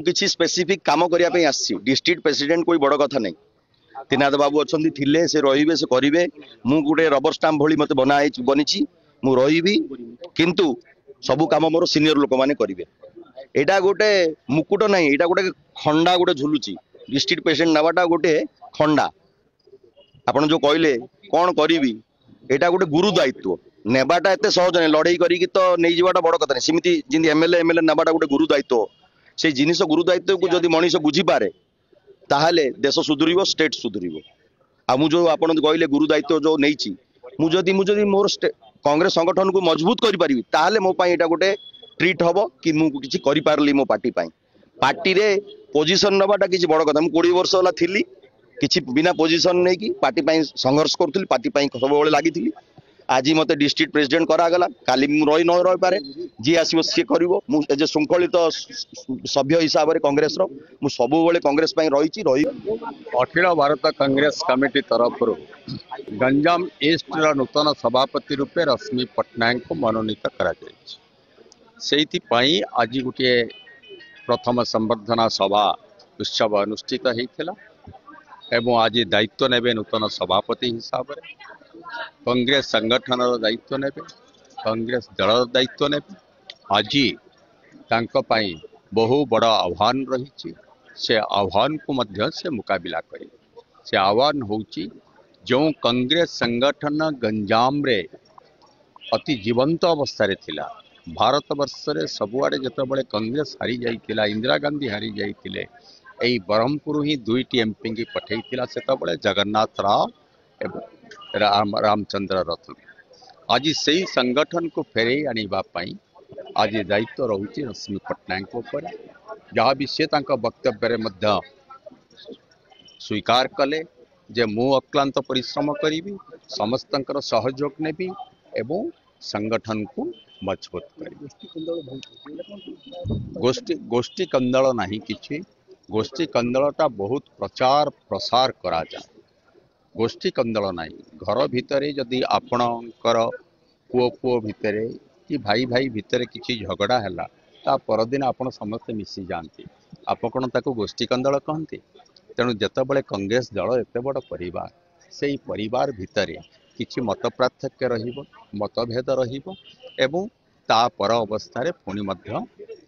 किसी स्पेसिफिक काम करने डिस्ट्रिक्ट प्रेसिडेंट कोई बड़ कथा नहीं। त्रिनाथ बाबू अच्छा थे से रे से करेंगे मु गोटे रबर स्टाम्प भली मत बनी मु रही किंतु सबू कम मोर सीनियर लोक मैंने करेंगे। यहाँ गोटे मुकुट ना यहाँ गोटे खंडा गोटे झुलुची डिस्ट्रिक्ट प्रेसिडेंट नावाटा गोटे खंडा। आपड़ जो कहले कौन करी यहाँ गोटे गुरु दायित्व नेबाटा एत सहज नहीं लड़े करी तो नहीं जावाटा बड़ कथा नहीं। सेमती जमी एमएलए नाबाटा गोटे गुरु दायित्व से जिनिस गुरु दायित्व को जब मनीष बुझीपे ताहले देश सुधुर स्टेट सुधुर। आ मु जो आप कहले गुरु दायित्व जो नहीं मुझे मोर कांग्रेस संगठन को मजबूत करी पारिबी ताहले मो पाई एटा गोटे ट्रीट हबो कि मु किछि करि पारली मो पार्टी पाई। पार्टी रे पोजीशन नबाटा किछि बड़ कथा। मु 20 वर्ष होला थिली किछि बिना पोजीशन नै कि पार्टी पाई संघर्ष करथुली पार्टी पाई सब बेले लागिथिली। आज मते डिस्ट्रिक्ट प्रेसिडेंट करागला काली मु रही न रही पारे जी आसीबो सी करिवो। मु एज शृंखलित सभ्य हिसाब रे कांग्रेस रो मु सब बेले कांग्रेस पाई रही। अखिल भारत कांग्रेस कमिटी तरफ गंजाम ईस्ट नूतन सभापति रूपे रश्मि पट्टनायक को मनोनीत करा आज गोटे प्रथम संबर्धना सभा उत्सव अनुष्ठित होता एवं आज दायित्व नेबे नूतन सभापति हिसाब से कांग्रेस संगठन दायित्व नेबे कांग्रेस दल दायित्व नेबे। आज तांको बहु बड़ आह्वान रही से आह्वान को मध्य से मुकाबिला करें। से आह्वान होची जो कांग्रेस संगठन गंजाम रे अति जीवंत अवस्था रे थिला। भारत वर्ष रे सबुआडे जतबळे कांग्रेस हारी जाइतिला इंदिरा गांधी हारी जाइतिले एई ब्रह्मपुर ही दुईटी एमपी की पठेइतिला सेतबळे जगन्नाथ राव एवं रामचंद्र रथन। आज सही संगठन को फेरे आनिबा पई आज दायित्व रहुची रश्मि पट्टनायक ऊपर जहाँ भी से वक्तव्य मध्य स्वीकार कले जे मु अक्लांत परिश्रम करी समस्त सहयोग नेबी एवं संगठन को मजबूत करी। गोष्ठी कंदल नहीं किछि गोष्ठी कंदलटा बहुत प्रचार प्रसार करा जाए। गोष्ठी कंदल नहीं घर भितर जदि आपणकर पुओ भितर कि भाई भाई भितर किछि झगड़ा हैला ता परदिन आपण समस्ते मिसी जाती आप कौन ताको गोष्ठी कंदल कहते। तेणु जितेबाला कांग्रेस दल एत बड़ परिवार से परिवार भितर किछि मत पार्थक्य रहिबो मतभेद रहिबो एवं ता पर अवस्था पुणी मध्य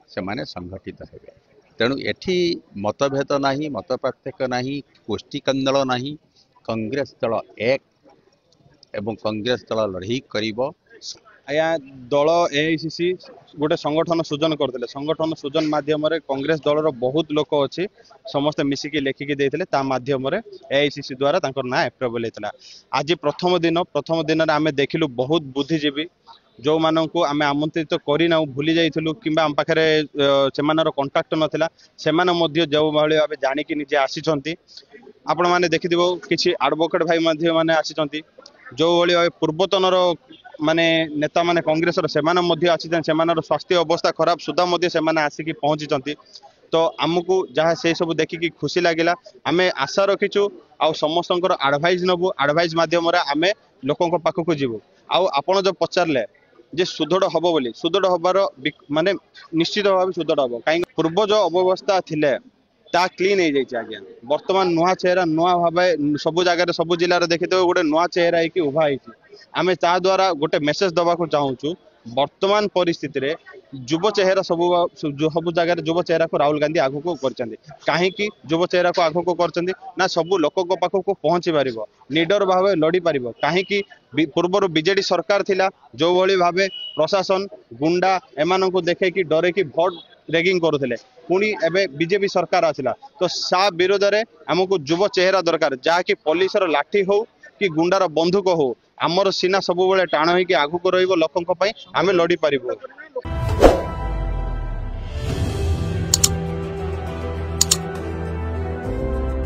से माने संगठित हेबे। तेणु एठी मतभेद नाही मत पार्थक्य नाही गोष्ठी कंदल नाही कांग्रेस दल एक एवं कांग्रेस दल लड़ाई करिबो। आया दल एआईसीसी गोटे संगठन सृजन करते संगठन सृजन माध्यम कांग्रेस दलर बहुत लोक अच्छी समस्ते मिसिकी लेखिकी देते मध्यम एआईसीसी द्वारा ना एप्रूवल होता। आज प्रथम दिन आम देखिलु बहुत बुद्धिजीवी जो मानू आम आमंत्रित करना भूली जाइलु कि आम पाखे से कंटाक्ट नाला से जो भाई भाव जाणिकी निजे आसी आपण मैंने देखि किसी एडवोकेट भाई मैंने आसी जो भाई पूर्वतन माने नेता माने कांग्रेस स्वास्थ्य अवस्था खराब सुधा आसिकी पहुंची। तो आमको जहाँ से सब देखिकी खुशी लगे आम आशा रखीचु आ समस्त एडभाइस नबू एडभाइस मध्यम आम लोकों पाखक जीवु। आपण जो पचारे जे सुदृढ़ हम बोली सुदृढ़ हबार माने निश्चित भाव सुदृढ़ हम कहीं पूर्व जो अव्यवस्था थिले ता क्लीन हो जाए। आज्ञा बर्तमान नुआ चेहरा नुआ भाव सब जगह सब जिले देखिए गोटे नुआ चेहरा होगी उभा आम ता द्वारा गोटे मेसेज दवा को चाहूँ वर्तमान परिस्थिति रे युव चेहरा सब जगह युव चेहरा को राहुल गांधी आगू को कहीं युव चेहरा को आगू को ना सबू लोक पाखक पहुंची पार निडर भाव लड़ी पार कहीं पूर्वर बीजेडी सरकार थिला जो भली भाव प्रशासन गुंडा एमान को देखे कि डरे कि भोट रेगिंग करुले पुणी एवं बीजेपी सरकार आसला तो सा विरोध में आमको युव चेहरा दरकार जहाँकि पुलिस लाठी हो कि गुंडार बंधुक हो आमर सीना सब टाण होगी आगू को लोकों आम लड़ी पारिबु।